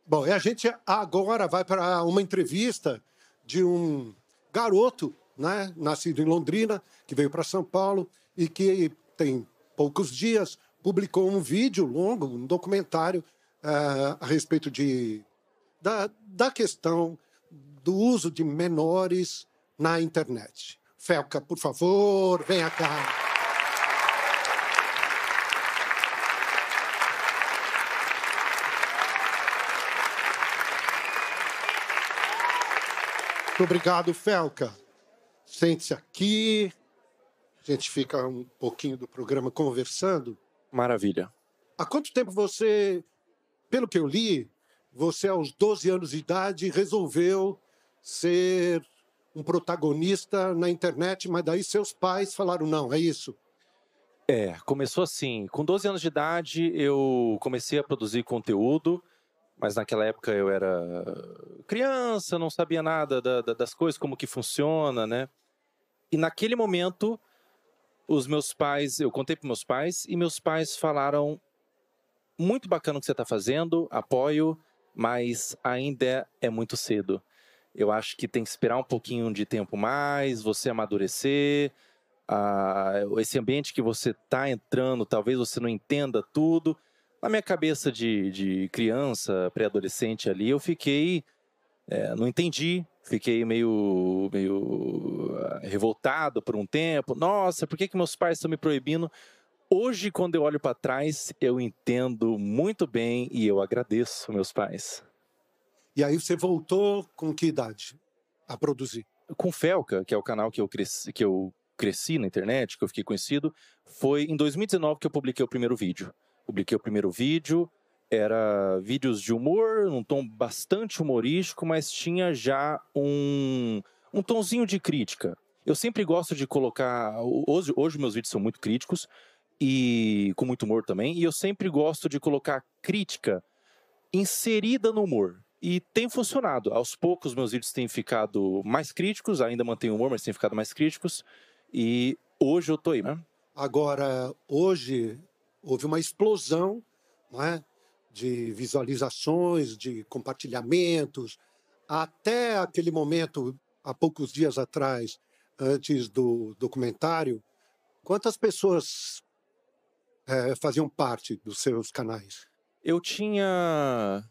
Bom, e a gente agora vai para uma entrevista de um garoto, né, nascido em Londrina, que veio para São Paulo e que tem poucos dias publicou um vídeo longo, um documentário a respeito da questão do uso de menores na internet. Felca, por favor, venha cá. Muito obrigado, Felca. Sente-se aqui. A gente fica um pouquinho do programa conversando. Maravilha. Há quanto tempo você, pelo que eu li, você aos 12 anos de idade resolveu ser um protagonista na internet, mas daí seus pais falaram não, é isso? Começou assim. Com 12 anos de idade, eu comecei a produzir conteúdo, mas naquela época eu era criança, não sabia nada das coisas, como que funciona, né? E naquele momento, eu contei para meus pais, e meus pais falaram: muito bacana o que você está fazendo, apoio, mas ainda é muito cedo. Eu acho que tem que esperar um pouquinho de tempo mais, você amadurecer, esse ambiente que você está entrando, talvez você não entenda tudo. Na minha cabeça de criança, pré-adolescente ali, eu fiquei... não entendi, fiquei meio revoltado por um tempo. Nossa, por que meus pais estão me proibindo? Hoje, quando eu olho para trás, eu entendo muito bem e eu agradeço meus pais. E aí você voltou com que idade a produzir? Com Felca, que é o canal que eu cresci na internet, que eu fiquei conhecido, foi em 2019 que eu publiquei o primeiro vídeo. Era vídeos de humor, num tom bastante humorístico, mas tinha já um tonzinho de crítica. Eu sempre gosto de colocar... Hoje meus vídeos são muito críticos, e com muito humor também, e eu sempre gosto de colocar crítica inserida no humor. E tem funcionado. Aos poucos meus vídeos têm ficado mais críticos, ainda mantenho humor, mas têm ficado mais críticos, e hoje eu tô aí, né? Agora, hoje, houve uma explosão, não é? De visualizações, de compartilhamentos. Até aquele momento, há poucos dias atrás, antes do documentário, quantas pessoas faziam parte dos seus canais? Eu tinha...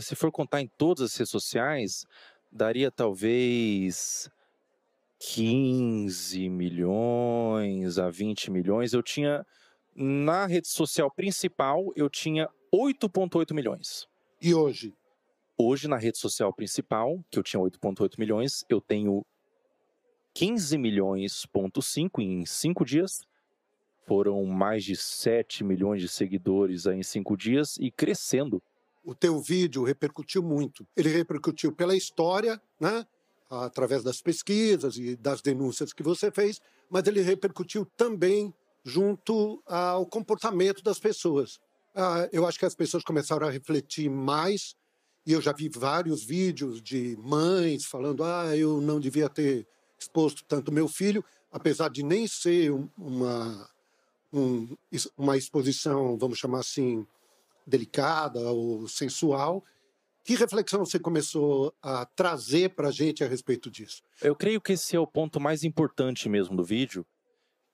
se for contar em todas as redes sociais, daria talvez 15 milhões a 20 milhões. Eu tinha... Na rede social principal, eu tinha 8,8 milhões. E hoje? Hoje, na rede social principal, que eu tinha 8,8 milhões, eu tenho 15 milhões,5 em 5 dias. Foram mais de 7 milhões de seguidores aí em 5 dias e crescendo. O teu vídeo repercutiu muito. Ele repercutiu pela história, né? Através das pesquisas e das denúncias que você fez, mas ele repercutiu também junto ao comportamento das pessoas. Eu acho que as pessoas começaram a refletir mais, e eu já vi vários vídeos de mães falando: eu não devia ter exposto tanto meu filho, apesar de nem ser uma exposição, vamos chamar assim, delicada ou sensual. Que reflexão você começou a trazer para a gente a respeito disso? Eu creio que esse é o ponto mais importante mesmo do vídeo,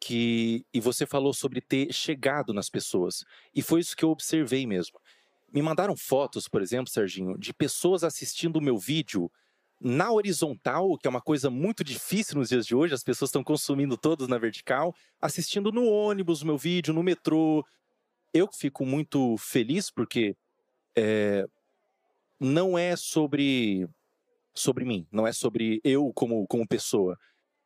e você falou sobre ter chegado nas pessoas, e foi isso que eu observei mesmo. Me mandaram fotos, por exemplo, Serginho, de pessoas assistindo o meu vídeo na horizontal, que é uma coisa muito difícil nos dias de hoje, as pessoas estão consumindo todos na vertical, assistindo no ônibus o meu vídeo, no metrô. Eu fico muito feliz porque não é sobre mim, não é sobre eu como pessoa.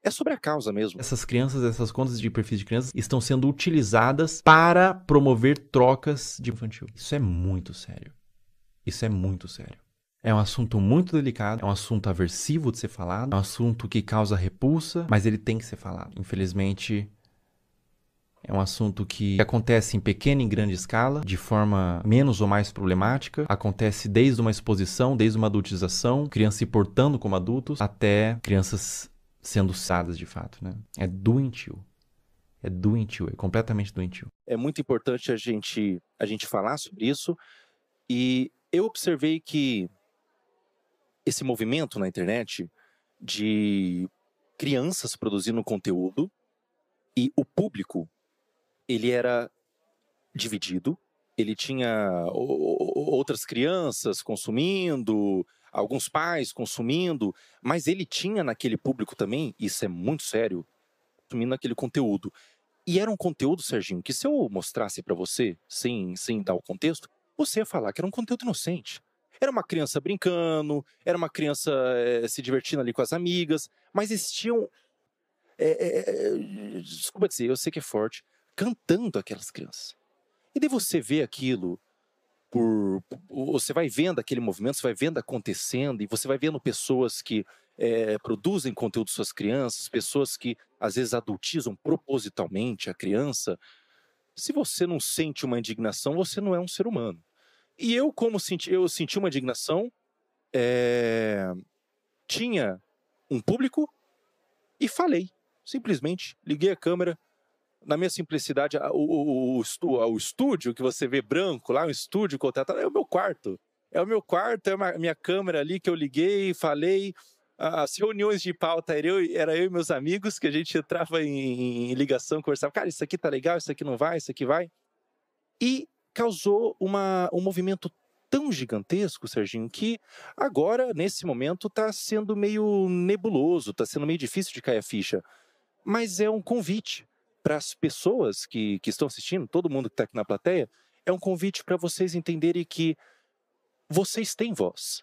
É sobre a causa mesmo. Essas crianças, essas contas de perfis de crianças estão sendo utilizadas para promover trocas de infantil. Isso é muito sério. Isso é muito sério. É um assunto muito delicado, é um assunto aversivo de ser falado, é um assunto que causa repulsa, mas ele tem que ser falado. Infelizmente, é um assunto que acontece em pequena e grande escala, de forma menos ou mais problemática. Acontece desde uma exposição, desde uma adultização, crianças se portando como adultos, até crianças sendo usadas de fato, né? É doentio. É doentio, é completamente doentio. É muito importante a gente falar sobre isso, e eu observei que esse movimento na internet de crianças produzindo conteúdo e o público, ele era dividido, ele tinha outras crianças consumindo, alguns pais consumindo, mas ele tinha naquele público também, isso é muito sério, consumindo aquele conteúdo. E era um conteúdo, Serginho, que se eu mostrasse para você, sem dar o contexto, você ia falar que era um conteúdo inocente. Era uma criança brincando, era uma criança se divertindo ali com as amigas, mas existiam, desculpa dizer, eu sei que é forte, cantando aquelas crianças. E daí você vê aquilo, você vai vendo aquele movimento, você vai vendo acontecendo, e você vai vendo pessoas que produzem conteúdo suas crianças, pessoas que às vezes adultizam propositalmente a criança. Se você não sente uma indignação, você não é um ser humano. E eu, eu senti uma indignação, tinha um público e falei, simplesmente, liguei a câmera, na minha simplicidade, o estúdio que você vê branco lá, o estúdio contratado, é o meu quarto. É o meu quarto, é a minha câmera ali que eu liguei, falei. As reuniões de pauta era eu e meus amigos, que a gente entrava em ligação, conversava. Cara, isso aqui tá legal, isso aqui não vai, isso aqui vai. E causou um movimento tão gigantesco, Serginho, que agora, nesse momento, tá sendo meio nebuloso, tá sendo meio difícil de cair a ficha. Mas é um convite para as pessoas que estão assistindo, todo mundo que está aqui na plateia, é um convite para vocês entenderem que vocês têm voz.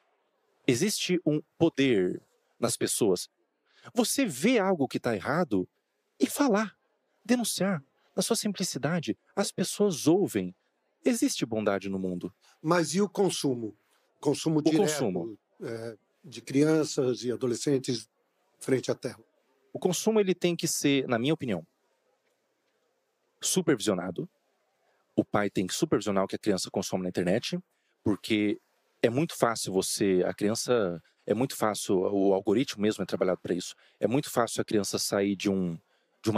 Existe um poder nas pessoas. Você vê algo que está errado e falar, denunciar, na sua simplicidade. As pessoas ouvem. Existe bondade no mundo. Mas e o consumo? Consumo direto consumo. De crianças e adolescentes frente à tela. O consumo ele tem que ser, na minha opinião, supervisionado. O pai tem que supervisionar o que a criança consome na internet, porque é muito fácil o algoritmo mesmo é trabalhado para isso. É muito fácil a criança sair de uma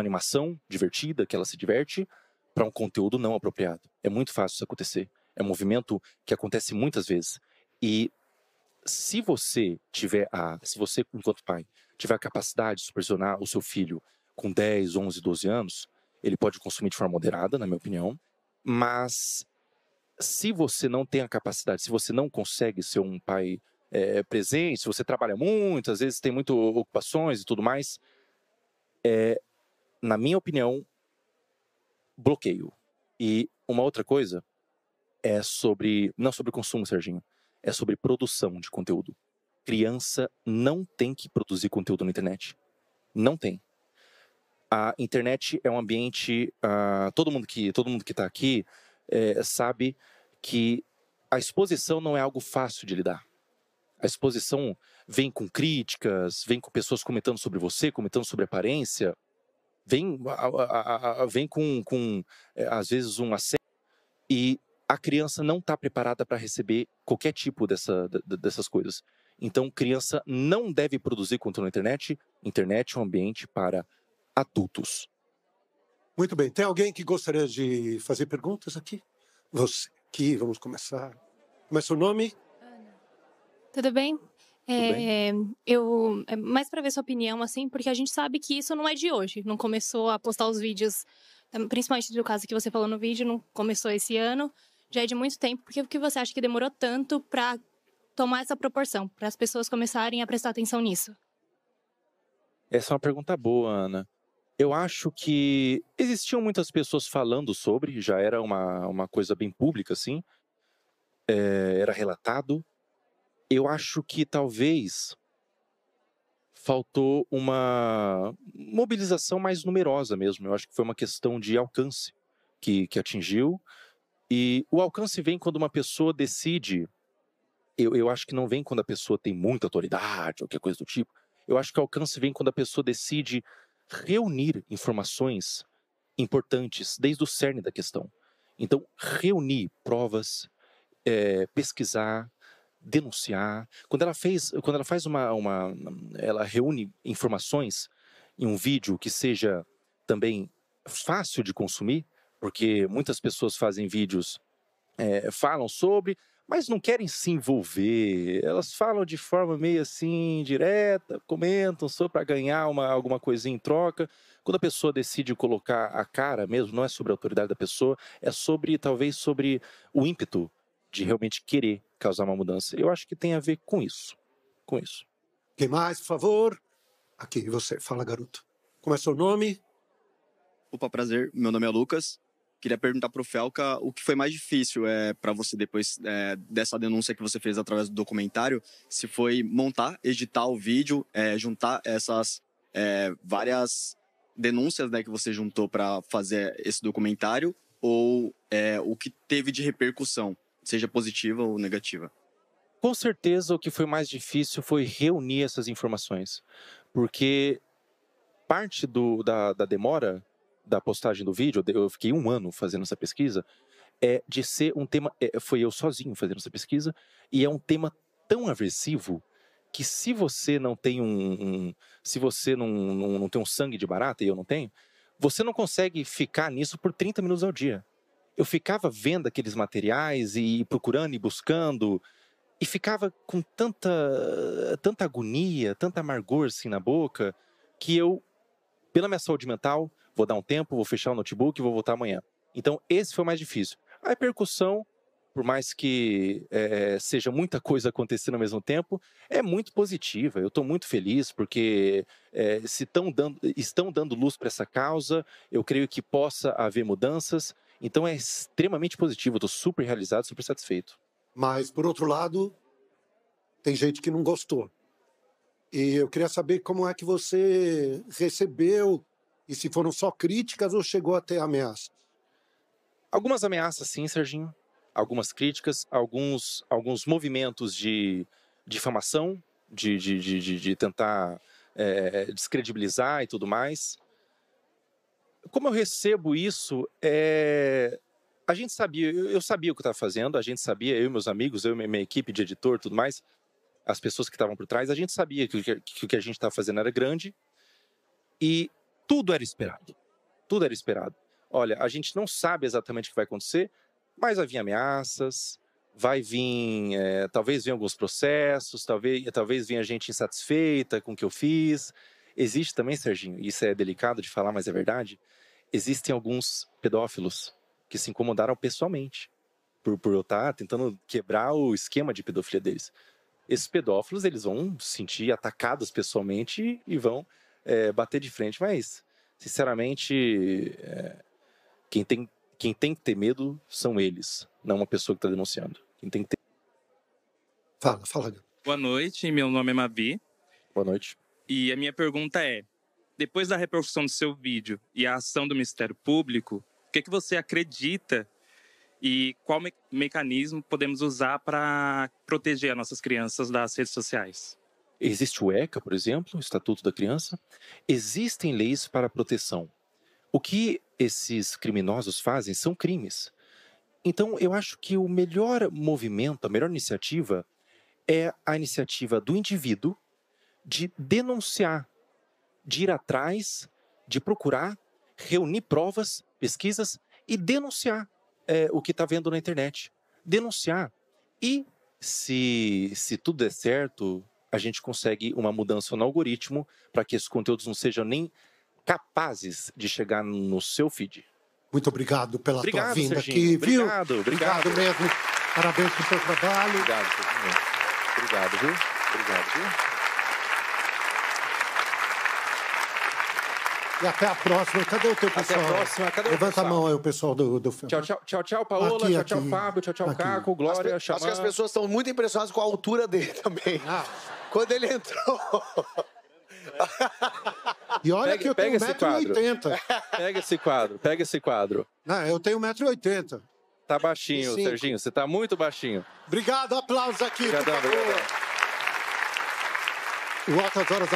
animação divertida, que ela se diverte, para um conteúdo não apropriado. É muito fácil isso acontecer. É um movimento que acontece muitas vezes. E se você, enquanto pai, tiver a capacidade de supervisionar o seu filho com 10, 11, 12 anos, ele pode consumir de forma moderada, na minha opinião, mas se você não tem a capacidade, se você não consegue ser um pai presente, se você trabalha muito, às vezes tem muitas ocupações e tudo mais, na minha opinião, bloqueio. E uma outra coisa não sobre consumo, Serginho, é sobre produção de conteúdo. Criança não tem que produzir conteúdo na internet. Não tem. A internet é um ambiente, todo mundo que está aqui sabe que a exposição não é algo fácil de lidar. A exposição vem com críticas, vem com pessoas comentando sobre você, comentando sobre aparência, vem com às vezes um assédio, e a criança não está preparada para receber qualquer tipo dessas coisas. Então, criança não deve produzir conteúdo na internet. Internet é um ambiente para adultos. Muito bem. Tem alguém que gostaria de fazer perguntas aqui? Você aqui, vamos começar. Como é seu nome? Ana. Tudo bem? Mais para ver sua opinião, assim, porque a gente sabe que isso não é de hoje. Não começou a postar os vídeos, principalmente do caso que você falou no vídeo, não começou esse ano, já é de muito tempo. Por que você acha que demorou tanto para tomar essa proporção, para as pessoas começarem a prestar atenção nisso? Essa é uma pergunta boa, Ana. Eu acho que existiam muitas pessoas falando sobre, já era uma coisa bem pública, assim, era relatado. Eu acho que talvez faltou uma mobilização mais numerosa mesmo. Eu acho que foi uma questão de alcance que atingiu. E o alcance vem quando uma pessoa decide. Eu acho que não vem quando a pessoa tem muita autoridade ou qualquer coisa do tipo. Eu acho que o alcance vem quando a pessoa decide reunir informações importantes desde o cerne da questão. Então, reunir provas, pesquisar, denunciar. Quando ela faz ela reúne informações em um vídeo que seja também fácil de consumir, porque muitas pessoas fazem vídeos, falam sobre, mas não querem se envolver. Elas falam de forma meio assim, direta, comentam só para ganhar alguma coisinha em troca. Quando a pessoa decide colocar a cara mesmo, não é sobre a autoridade da pessoa, é talvez sobre o ímpeto de realmente querer causar uma mudança. Eu acho que tem a ver com isso. Com isso. Quem mais, por favor? Aqui, você. Fala, garoto. Como é seu nome? Opa, prazer. Meu nome é Lucas. Queria perguntar pro Felca o que foi mais difícil para você depois dessa denúncia que você fez através do documentário, se foi montar, editar o vídeo, juntar essas várias denúncias, né, que você juntou para fazer esse documentário, ou o que teve de repercussão, seja positiva ou negativa. Com certeza o que foi mais difícil foi reunir essas informações, porque parte da demora da postagem do vídeo, eu fiquei 1 ano fazendo essa pesquisa, de ser um tema, foi eu sozinho fazendo essa pesquisa, e é um tema tão aversivo que se você não tem se você não tem um sangue de barata, e eu não tenho, você não consegue ficar nisso por 30 minutos ao dia. Eu ficava vendo aqueles materiais e procurando e buscando, e ficava com tanta agonia, tanta amargor assim na boca, que eu, pela minha saúde mental, vou dar um tempo, vou fechar o notebook e vou voltar amanhã. Então, esse foi o mais difícil. A repercussão, por mais que seja muita coisa acontecendo ao mesmo tempo, é muito positiva. Eu estou muito feliz porque se estão dando luz para essa causa, eu creio que possa haver mudanças. Então, é extremamente positivo. Eu estou super realizado, super satisfeito. Mas, por outro lado, tem gente que não gostou. E eu queria saber como é que você recebeu, e se foram só críticas ou chegou até ameaças? Algumas ameaças, sim, Serginho. Algumas críticas, alguns movimentos de difamação, de tentar descredibilizar e tudo mais. Como eu recebo isso, a gente sabia, eu sabia o que eu estava fazendo, a gente sabia, eu e meus amigos, eu e minha equipe de editor, tudo mais, as pessoas que estavam por trás, a gente sabia que o que a gente estava fazendo era grande e tudo era esperado. Tudo era esperado. Olha, a gente não sabe exatamente o que vai acontecer, mas vai vir ameaças, vai vir, talvez venham alguns processos, talvez venha gente insatisfeita com o que eu fiz. Existe também, Serginho, e isso é delicado de falar, mas é verdade, existem alguns pedófilos que se incomodaram pessoalmente por eu estar tentando quebrar o esquema de pedofilia deles. Esses pedófilos, eles vão se sentir atacados pessoalmente e vão bater de frente, mas, sinceramente, quem tem que ter medo são eles, não uma pessoa que está denunciando. Quem tem que ter... Fala. Boa noite, meu nome é Mavi. Boa noite. E a minha pergunta é, depois da repercussão do seu vídeo e a ação do Ministério Público, o que você acredita e qual mecanismo podemos usar para proteger as nossas crianças das redes sociais? Existe o ECA, por exemplo, o Estatuto da Criança. Existem leis para proteção. O que esses criminosos fazem são crimes. Então, eu acho que o melhor movimento, a melhor iniciativa é a iniciativa do indivíduo de denunciar, de ir atrás, de procurar, reunir provas, pesquisas e denunciar o que está vendo na internet. Denunciar. E, se tudo der certo, a gente consegue uma mudança no algoritmo para que esses conteúdos não sejam nem capazes de chegar no seu feed. Muito obrigado pela tua vinda, Serginho. aqui, viu? Obrigado Mesmo. Parabéns pelo seu trabalho. Obrigado, Serginho. Obrigado, viu? E até a próxima. Cadê o teu pessoal? Até a próxima. Cadê o Levanta pessoal? a mão aí, o pessoal do filme. Tchau, Paola. Aqui, tchau, aqui. Fábio. Tchau, Aqui. Caco. Glória, Xamã. Acho que as pessoas estão muito impressionadas com a altura dele também. Quando ele entrou... E olha que eu tenho esse quadro. 1,80m. Pega esse quadro. Não, eu tenho 1,80m. Tá baixinho, Serginho. Você tá muito baixinho. Obrigado, aplausos aqui. Obrigadão. O Altas Horas